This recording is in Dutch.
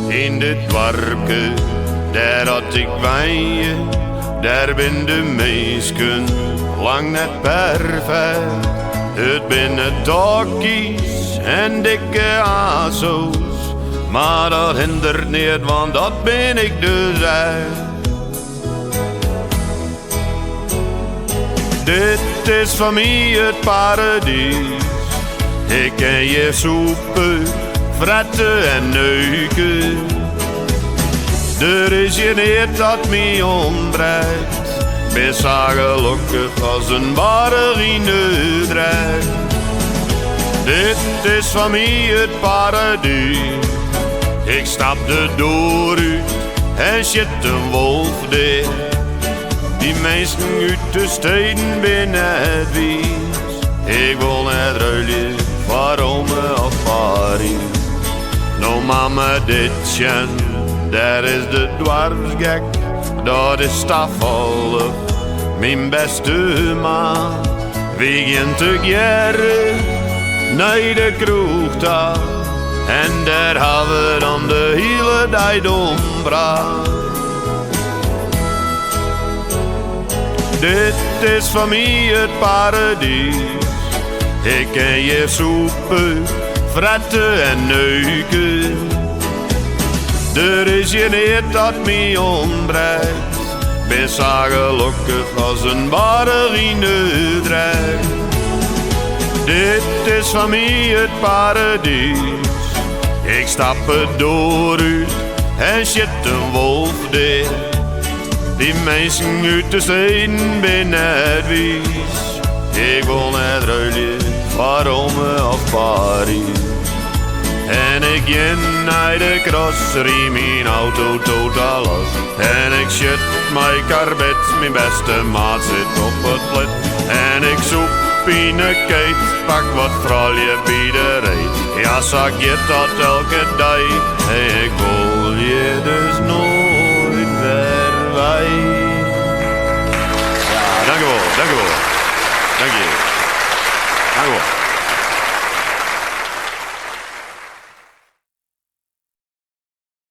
In dit dwarpje, daar had ik weien, daar ben de meesken lang net perfect. Het binnen tokkies en dikke azo's, maar dat hindert niet, want dat ben ik dus echt. Dit is van mij het paradies, ik ken je soepen, fretten en neuken. Er is je niet dat mij ontbreekt, ben zo gelukkig als een ballerine dreigt. Dit is van mij het paradijs, ik stap de deur uit en shit een wolf dicht. Die mensen uit de steden binnen het wies, ik wil net ruilen voor Rome of Parijs. Nou mama ditjen, daar is de dwarfsgek, dat is Staffel, mijn beste man. We gaan together naar de kroeg daar, en daar hebben we dan de hele dag dombracht. Dit is van mij het paradijs, ik ken je soepen, fretten en neuken. Er is je niet dat mij ontbreekt, ben zo gelukkig als een ballerine dreigt. Dit is van mij het paradijs, ik stap het door uit en shit een wolf dicht. Die mensen uit de steden binnen het wies, ik wil net ruilen voor Rome of Parijs. En ik jen naar de crosserie, mijn auto totaal los. En ik shit mijn karbet, mijn beste maat zit op het lid. En ik zoek in een keit, pak wat vrolje bij de reet. Ja, zag je dat elke dag, en ik wil je dus nooit meer bij. Ja, dank u wel, dank u wel. Dank je. Dank u wel.